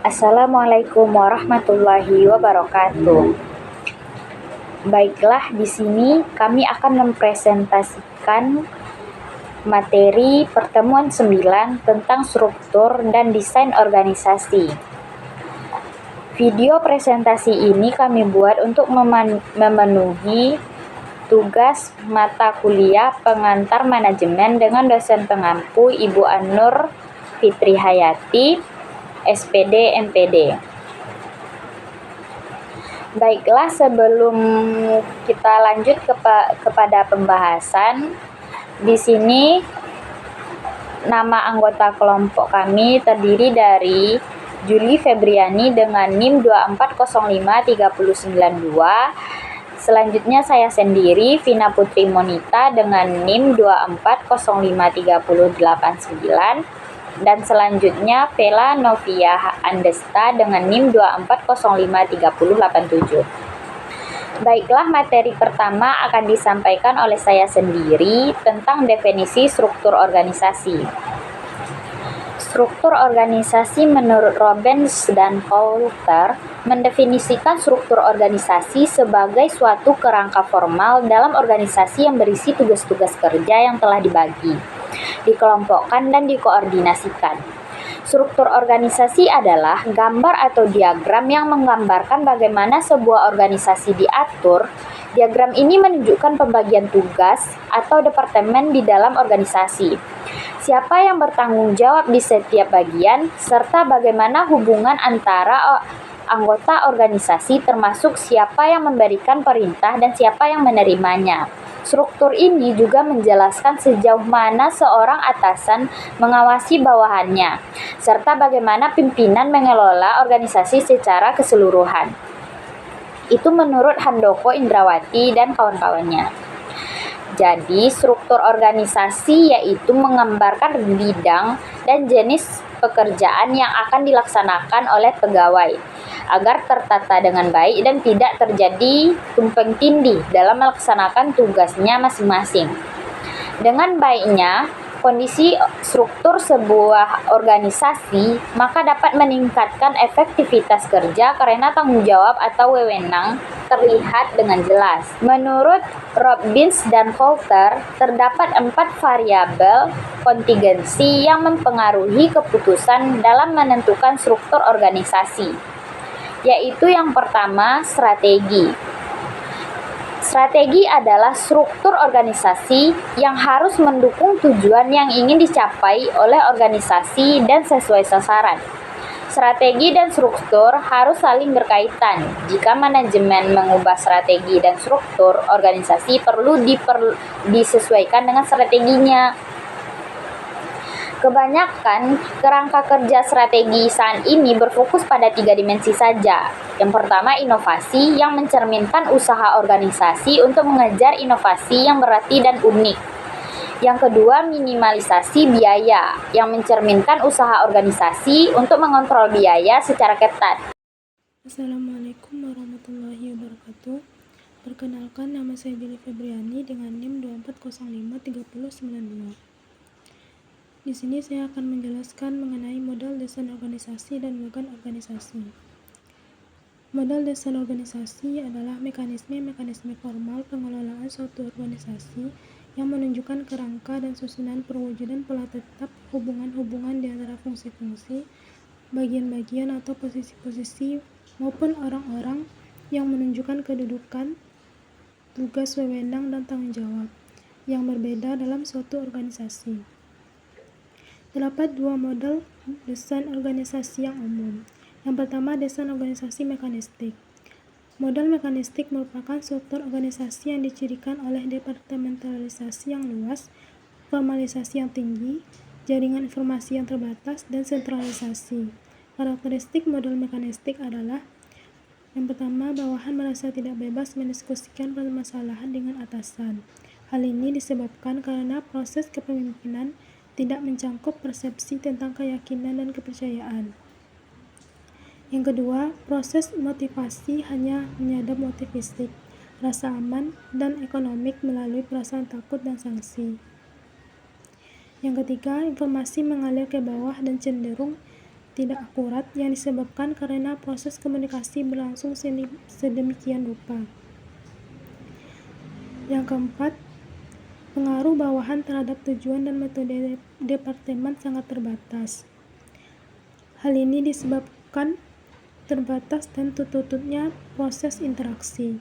Assalamualaikum warahmatullahi wabarakatuh. Baiklah, di sini kami akan mempresentasikan materi pertemuan 9 tentang struktur dan desain organisasi. Video presentasi ini kami buat untuk memenuhi tugas mata kuliah pengantar manajemen dengan dosen pengampu Ibu An-Nur Fitri Hayati, SPD MPD. Baiklah, sebelum kita lanjut kepada pembahasan, di sini nama anggota kelompok kami terdiri dari Juli Febriani dengan NIM 2405392. Selanjutnya saya sendiri, Vina Putri Monita dengan NIM 2405389. Dan selanjutnya Vela Novia Andesta dengan NIM 2405387. Baiklah, materi pertama akan disampaikan oleh saya sendiri tentang definisi struktur organisasi. Struktur organisasi menurut Robbins dan Coulter mendefinisikan struktur organisasi sebagai suatu kerangka formal dalam organisasi yang berisi tugas-tugas kerja yang telah dibagi, dikelompokkan, dan dikoordinasikan. Struktur organisasi adalah gambar atau diagram yang menggambarkan bagaimana sebuah organisasi diatur. Diagram ini menunjukkan pembagian tugas atau departemen di dalam organisasi, siapa yang bertanggung jawab di setiap bagian, serta bagaimana hubungan antara anggota organisasi, termasuk siapa yang memberikan perintah dan siapa yang menerimanya. Struktur ini juga menjelaskan sejauh mana seorang atasan mengawasi bawahannya, serta bagaimana pimpinan mengelola organisasi secara keseluruhan. Itu menurut Handoko Indrawati dan kawan-kawannya. Jadi, struktur organisasi yaitu menggambarkan bidang dan jenis pekerjaan yang akan dilaksanakan oleh pegawai agar tertata dengan baik dan tidak terjadi tumpang tindih dalam melaksanakan tugasnya masing-masing. Dengan baiknya kondisi struktur sebuah organisasi, maka dapat meningkatkan efektivitas kerja karena tanggung jawab atau wewenang terlihat dengan jelas. Menurut Robbins dan Coulter, terdapat 4 variabel kontingensi yang mempengaruhi keputusan dalam menentukan struktur organisasi, yaitu yang pertama, strategi. Strategi adalah struktur organisasi yang harus mendukung tujuan yang ingin dicapai oleh organisasi dan sesuai sasaran. Strategi dan struktur harus saling berkaitan. Jika manajemen mengubah strategi dan struktur, organisasi perlu disesuaikan dengan strateginya. Kebanyakan kerangka kerja strategi saat ini berfokus pada 3 dimensi saja. Yang pertama, inovasi yang mencerminkan usaha organisasi untuk mengejar inovasi yang berarti dan unik. Yang kedua, minimalisasi biaya yang mencerminkan usaha organisasi untuk mengontrol biaya secara ketat. Assalamualaikum warahmatullahi wabarakatuh. Perkenalkan, nama saya Juli Febriani dengan NIM 2405392. Di sini saya akan menjelaskan mengenai model desain organisasi dan organ organisasi. Model desain organisasi adalah mekanisme formal pengelolaan suatu organisasi yang menunjukkan kerangka dan susunan perwujudan pola tetap hubungan-hubungan di antara fungsi-fungsi, bagian-bagian atau posisi-posisi maupun orang-orang yang menunjukkan kedudukan, tugas, wewenang, dan tanggung jawab yang berbeda dalam suatu organisasi. Terdapat 2 model desain organisasi yang umum. Yang pertama, desain organisasi mekanistik. Model mekanistik merupakan struktur organisasi yang dicirikan oleh departementalisasi yang luas, formalisasi yang tinggi, jaringan informasi yang terbatas, dan sentralisasi. Karakteristik model mekanistik adalah: yang pertama, bawahan merasa tidak bebas mendiskusikan permasalahan dengan atasan. Hal ini disebabkan karena proses kepemimpinan tidak mencangkup persepsi tentang keyakinan dan kepercayaan. Yang kedua, proses motivasi hanya menyadap motif fisik, rasa aman, dan ekonomik melalui perasaan takut dan sanksi. Yang ketiga, informasi mengalir ke bawah dan cenderung tidak akurat yang disebabkan karena proses komunikasi berlangsung sedemikian rupa. Yang keempat, pengaruh bawahan terhadap tujuan dan metode departemen sangat terbatas. Hal ini disebabkan terbatas dan tertutupnya proses interaksi.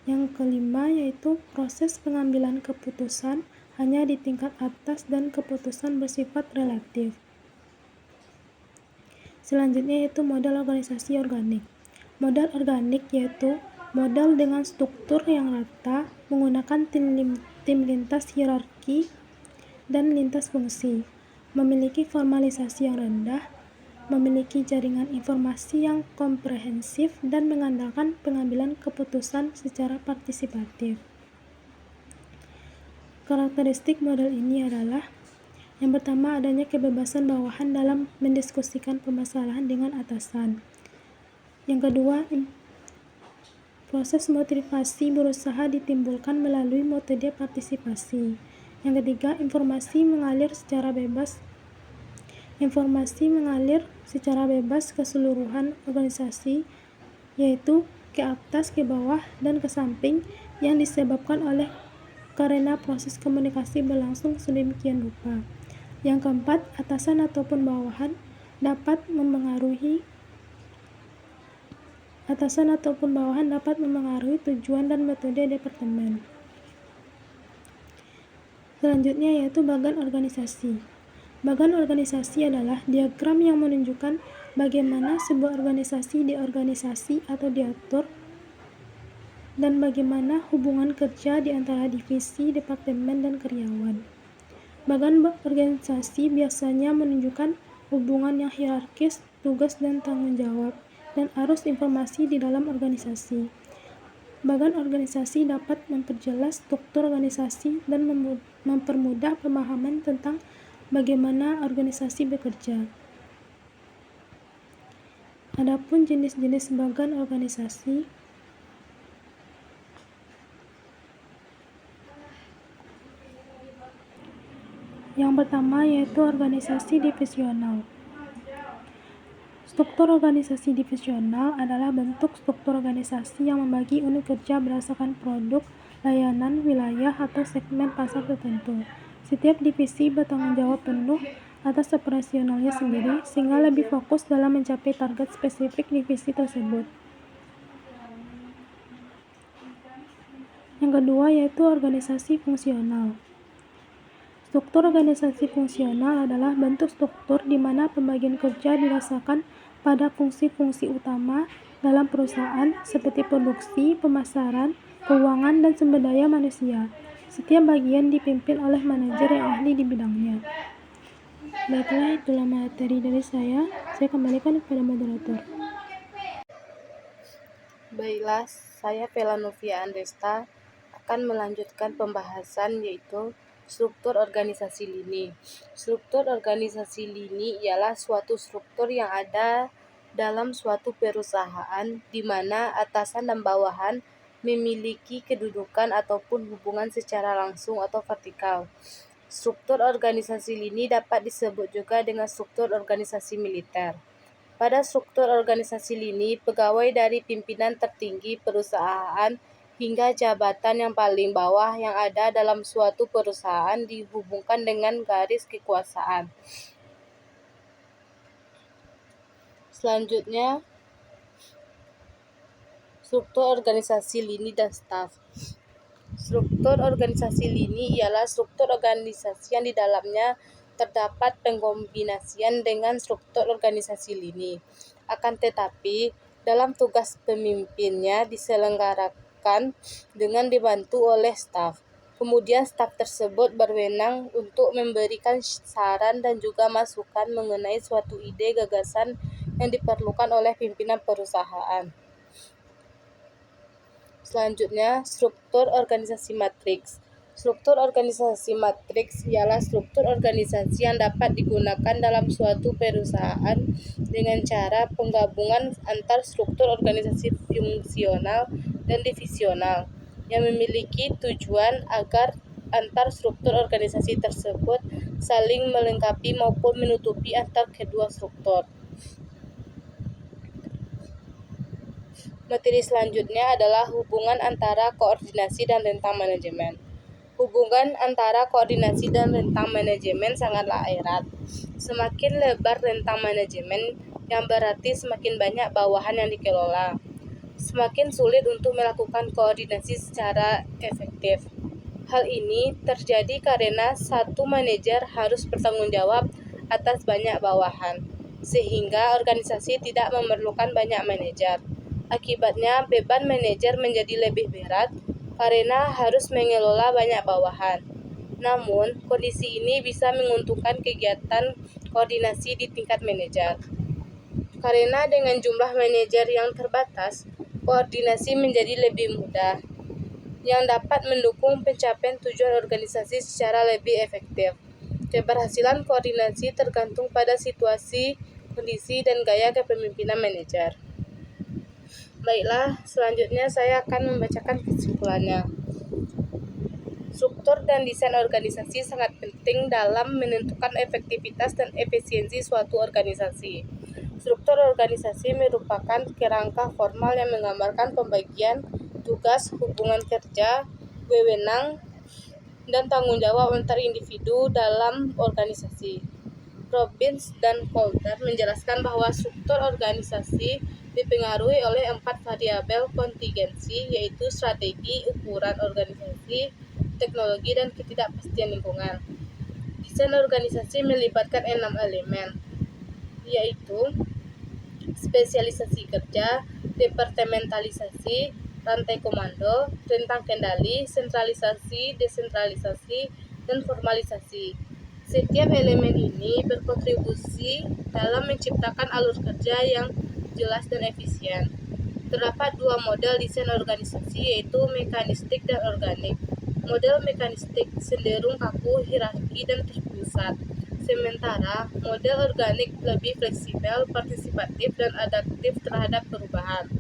Yang kelima yaitu proses pengambilan keputusan hanya di tingkat atas dan keputusan bersifat relatif. Selanjutnya yaitu model organisasi organik. Model organik yaitu model dengan struktur yang rata, menggunakan tim lintas hierarki dan lintas fungsi, memiliki formalisasi yang rendah, memiliki jaringan informasi yang komprehensif, dan mengandalkan pengambilan keputusan secara partisipatif. Karakteristik model ini adalah: yang pertama, adanya kebebasan bawahan dalam mendiskusikan permasalahan dengan atasan. Yang kedua, proses motivasi berusaha ditimbulkan melalui metode partisipasi. Yang ketiga, informasi mengalir secara bebas ke seluruhan organisasi, yaitu ke atas, ke bawah, dan ke samping, yang disebabkan karena proses komunikasi berlangsung sedemikian rupa. Yang keempat, atasan ataupun bawahan dapat mempengaruhi tujuan dan metode departemen. Selanjutnya yaitu bagan organisasi. Bagan organisasi adalah diagram yang menunjukkan bagaimana sebuah organisasi diorganisasi atau diatur dan bagaimana hubungan kerja di antara divisi, departemen, dan karyawan. Bagan organisasi biasanya menunjukkan hubungan yang hierarkis, tugas dan tanggung jawab, dan arus informasi di dalam organisasi. Bagan organisasi dapat memperjelas struktur organisasi dan mempermudah pemahaman tentang bagaimana organisasi bekerja. Adapun jenis-jenis bagan organisasi, yang pertama yaitu organisasi divisional. Struktur organisasi divisional adalah bentuk struktur organisasi yang membagi unit kerja berdasarkan produk, layanan, wilayah, atau segmen pasar tertentu. Setiap divisi bertanggung jawab penuh atas operasionalnya sendiri, sehingga lebih fokus dalam mencapai target spesifik divisi tersebut. Yang kedua yaitu organisasi fungsional. Struktur organisasi fungsional adalah bentuk struktur di mana pembagian kerja dirasakan pada fungsi-fungsi utama dalam perusahaan seperti produksi, pemasaran, keuangan, dan sumber daya manusia. Setiap bagian dipimpin oleh manajer yang ahli di bidangnya. Baiklah, itulah materi dari saya. Saya kembalikan kepada moderator. Baiklah, saya Vela Novia Andesta akan melanjutkan pembahasan yaitu struktur organisasi lini. Struktur organisasi lini ialah suatu struktur yang ada dalam suatu perusahaan di mana atasan dan bawahan memiliki kedudukan ataupun hubungan secara langsung atau vertikal. Struktur organisasi lini dapat disebut juga dengan struktur organisasi militer. Pada struktur organisasi lini, pegawai dari pimpinan tertinggi perusahaan hingga jabatan yang paling bawah yang ada dalam suatu perusahaan dihubungkan dengan garis kekuasaan. Selanjutnya, struktur organisasi lini dan staf. Struktur organisasi lini ialah struktur organisasi yang di dalamnya terdapat pengkombinasian dengan struktur organisasi lini. Akan tetapi, dalam tugas pemimpinnya diselenggarakan dengan dibantu oleh staf. Kemudian staf tersebut berwenang untuk memberikan saran dan juga masukan mengenai suatu ide gagasan yang diperlukan oleh pimpinan perusahaan. Selanjutnya, struktur organisasi matriks. Struktur organisasi matriks ialah struktur organisasi yang dapat digunakan dalam suatu perusahaan dengan cara penggabungan antar struktur organisasi fungsional dan divisional yang memiliki tujuan agar antar struktur organisasi tersebut saling melengkapi maupun menutupi antar kedua struktur. Materi selanjutnya adalah hubungan antara koordinasi dan rentang manajemen. Hubungan antara koordinasi dan rentang manajemen sangatlah erat. Semakin lebar rentang manajemen, yang berarti semakin banyak bawahan yang dikelola. Semakin sulit untuk melakukan koordinasi secara efektif. Hal ini terjadi karena satu manajer harus bertanggung jawab atas banyak bawahan, sehingga organisasi tidak memerlukan banyak manajer. Akibatnya, beban manajer menjadi lebih berat karena harus mengelola banyak bawahan. Namun, kondisi ini bisa menguntungkan kegiatan koordinasi di tingkat manajer. Karena dengan jumlah manajer yang terbatas, koordinasi menjadi lebih mudah, yang dapat mendukung pencapaian tujuan organisasi secara lebih efektif. Keberhasilan koordinasi tergantung pada situasi, kondisi, dan gaya kepemimpinan manajer. Baiklah, selanjutnya saya akan membacakan kesimpulannya. Struktur dan desain organisasi sangat penting dalam menentukan efektivitas dan efisiensi suatu organisasi. Struktur organisasi merupakan kerangka formal yang menggambarkan pembagian tugas, hubungan kerja, wewenang, dan tanggung jawab antar individu dalam organisasi. Robbins dan Coulter menjelaskan bahwa struktur organisasi dipengaruhi oleh 4 variabel kontingensi, yaitu strategi, ukuran organisasi, teknologi, dan ketidakpastian lingkungan. Desain organisasi melibatkan 6 elemen, yaitu spesialisasi kerja, departementalisasi, rantai komando, rentang kendali, sentralisasi, desentralisasi, dan formalisasi. Setiap elemen ini berkontribusi dalam menciptakan alur kerja yang jelas dan efisien. Terdapat 2 model desain organisasi, yaitu mekanistik dan organik. Model mekanistik cenderung kaku, hierarki, dan terpusat. Sementara model organik lebih fleksibel, partisipatif, dan adaptif terhadap perubahan.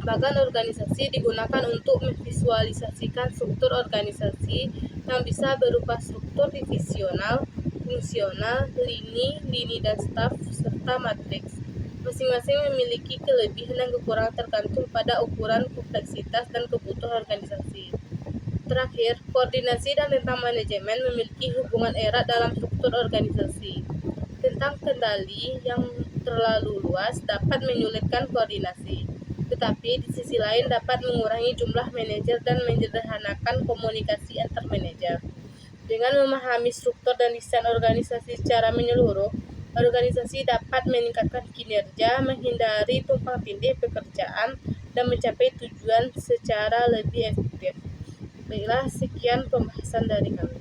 Bahkan organisasi digunakan untuk memvisualisasikan struktur organisasi yang bisa berupa struktur divisional, fungsional, lini dan staf, serta matriks. Masing-masing memiliki kelebihan dan kekurangan tergantung pada ukuran, kompleksitas, dan kebutuhan organisasi. Terakhir, koordinasi dan rentang manajemen memiliki hubungan erat dalam struktur organisasi. Tentang kendali yang terlalu luas dapat menyulitkan koordinasi, tetapi di sisi lain dapat mengurangi jumlah manajer dan menyederhanakan komunikasi antar manajer. Dengan memahami struktur dan desain organisasi secara menyeluruh, organisasi dapat meningkatkan kinerja, menghindari tumpang tindih pekerjaan, dan mencapai tujuan secara lebih efektif. Baiklah, sekian pembahasan dari kami.